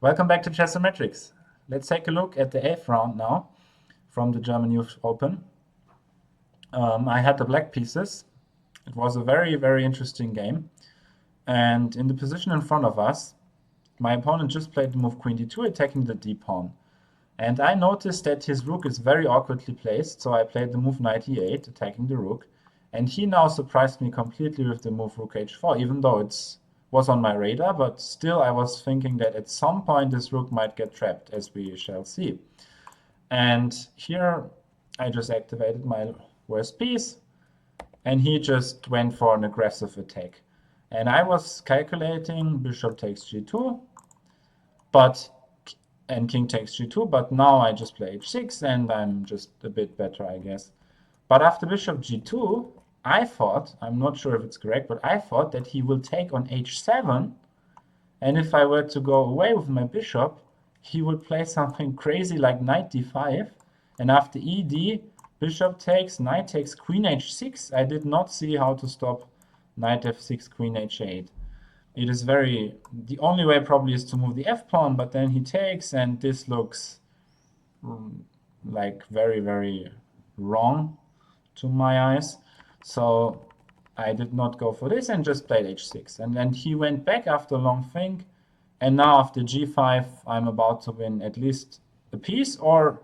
Welcome back to Chessometrics. Let's take a look at the 8th round now from the German Youth Open. I had the black pieces. It was a very, very interesting game. And in the position in front of us, my opponent just played the move queen d2, attacking the d pawn. And I noticed that his rook is very awkwardly placed, so I played the move knight e8, attacking the rook. And he now surprised me completely with the move rook h4, even though it was on my radar, but still I was thinking that at some point this rook might get trapped, as we shall see. And here I just activated my worst piece, and he just went for an aggressive attack. And I was calculating bishop takes g2, and king takes g2, but now I just play h6 and I'm just a bit better, I guess. But after bishop g2, I thought, I'm not sure if it's correct, but I thought that he will take on h7, and if I were to go away with my bishop, he would play something crazy like knight d5, and after ed, bishop takes, knight takes, queen h6. I did not see how to stop knight f6, queen h8. It is the only way probably is to move the f-pawn, but then he takes, and this looks like very, very wrong to my eyes. So I did not go for this and just played h6. And then he went back after a long think, and now after g5, I'm about to win at least a piece, or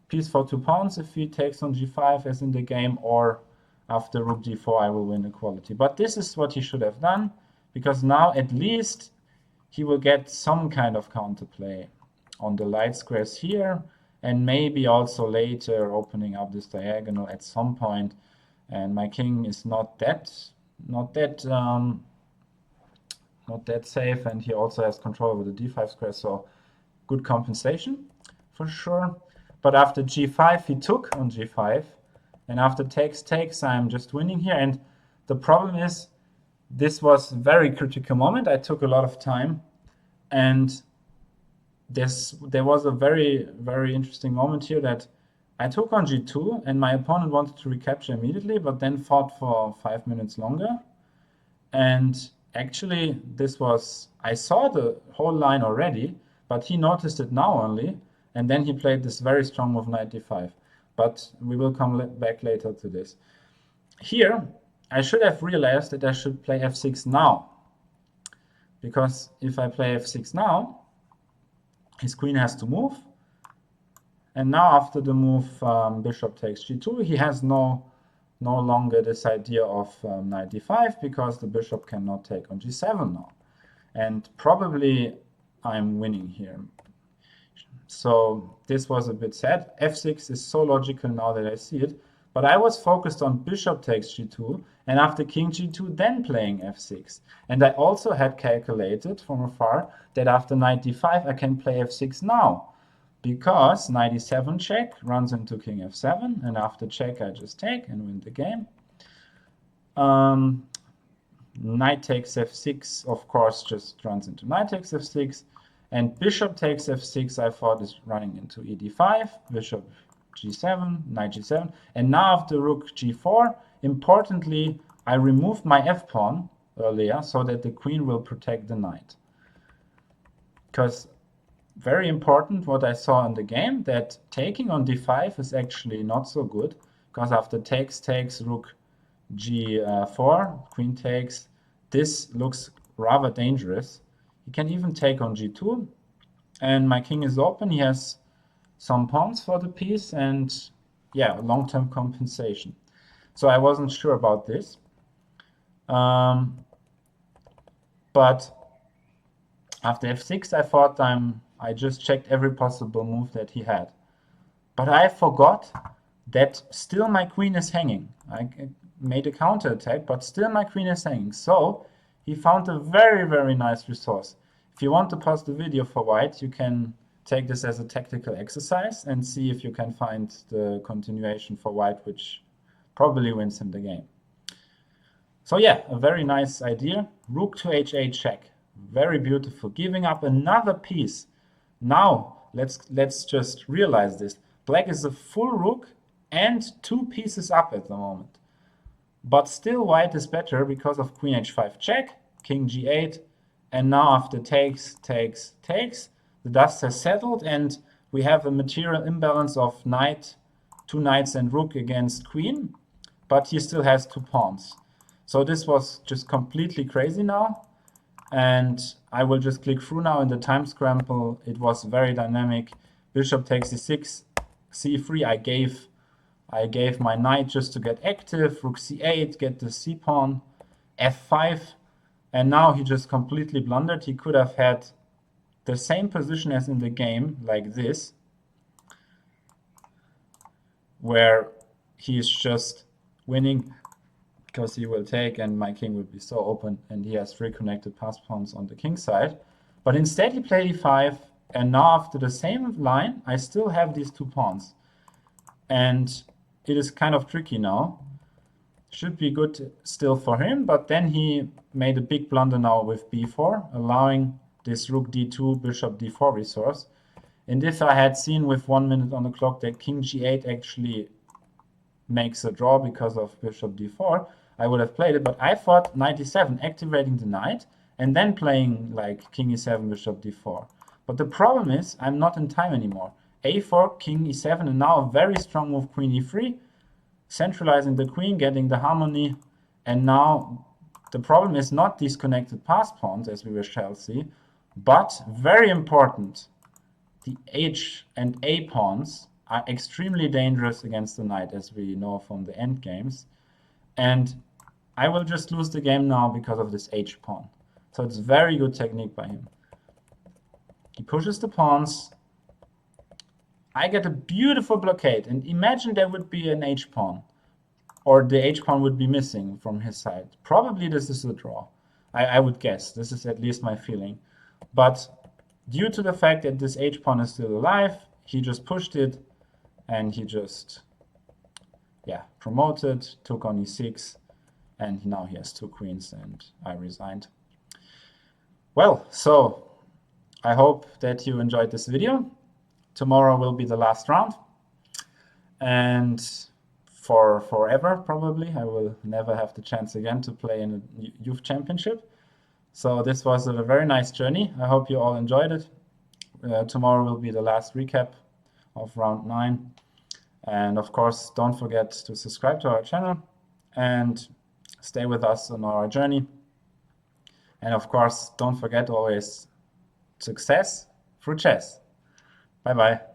piece for 2 pawns if he takes on g5 as in the game, or after rook d4 I will win equality. But this is what he should have done, because now at least he will get some kind of counterplay on the light squares here, and maybe also later opening up this diagonal at some point. And my king is not that safe, and he also has control over the d5 square, so good compensation for sure. But after g5 he took on g5, and after takes, I'm just winning here. And the problem is, this was a very critical moment. I took a lot of time, and there was a very, very interesting moment here that I took on g2, and my opponent wanted to recapture immediately, but then fought for 5 minutes longer. And actually, I saw the whole line already, but he noticed it now only, and then he played this very strong move knight d5. But we will come back later to this. Here, I should have realized that I should play f6 now, because if I play f6 now, his queen has to move. And now after the move bishop takes g2, he has no longer this idea of knight d5, because the bishop cannot take on g7 now. And probably I'm winning here. So this was a bit sad. f6 is so logical now that I see it. But I was focused on bishop takes g2, and after king g2, then playing f6. And I also had calculated from afar that after knight d5, I can play f6 now, because knight e7 check runs into king f7, and after check, I just take and win the game. Knight takes f6, of course, just runs into knight takes f6, and bishop takes f6, I thought is running into ed5, bishop g7, knight g7, and now after rook g4, importantly, I removed my f-pawn earlier so that the queen will protect the knight. Because very important what I saw in the game, that taking on d5 is actually not so good, because after takes, rook g4, queen takes, this looks rather dangerous. He can even take on g2, and my king is open. He has some pawns for the piece, and yeah, long-term compensation. So I wasn't sure about this. But after f6, I thought I just checked every possible move that he had. But I forgot that still my queen is hanging. I made a counterattack, but still my queen is hanging. So he found a very, very nice resource. If you want to pause the video for white, you can take this as a tactical exercise and see if you can find the continuation for white, which probably wins him the game. So yeah, a very nice idea. Rook to h8 check. Very beautiful. Giving up another piece. Now, let's just realize this. Black is a full rook and 2 pieces up at the moment. But still white is better because of queen h5 check, king g8, and now after takes, the dust has settled, and we have a material imbalance of knight, 2 knights and rook against queen, but he still has 2 pawns. So this was just completely crazy now, and I will just click through now in the time scramble. It was very dynamic. Bishop takes c6, c3. I gave my knight just to get active, rook c8, get the c pawn, f5, and now he just completely blundered. He could have had the same position as in the game, like this, where he's just winning because he will take and my king will be so open and he has 3 connected pass pawns on the king side. But instead he played e5, and now after the same line I still have these 2 pawns. And it is kind of tricky now. Should be good still for him, but then he made a big blunder now with b4, allowing this rook d2, bishop d4 resource. And if I had seen with 1 minute on the clock that king g8 actually makes a draw because of bishop d4, I would have played it, but I thought knight e7, activating the knight, and then playing like king e7, bishop d4. But the problem is, I'm not in time anymore. a4, king e7, and now a very strong move, queen e3, centralizing the queen, getting the harmony, and now the problem is not these connected pass pawns, as we shall see, but very important, the h and a pawns are extremely dangerous against the knight, as we know from the end games. And I will just lose the game now because of this h pawn. So it's very good technique by him. He pushes the pawns. I get a beautiful blockade. And imagine there would be an h pawn, or the h pawn would be missing from his side. Probably this is a draw. I would guess. This is at least my feeling. But due to the fact that this h pawn is still alive, he just pushed it, and he just, yeah, promoted, took on e6, and now he has 2 queens, and I resigned. Well, so I hope that you enjoyed this video. Tomorrow will be the last round, and for forever probably I will never have the chance again to play in a youth championship. So this was a very nice journey. I hope you all enjoyed it. Tomorrow will be the last recap of round 9. And of course, don't forget to subscribe to our channel and stay with us on our journey. And of course, don't forget always, success through chess. Bye bye.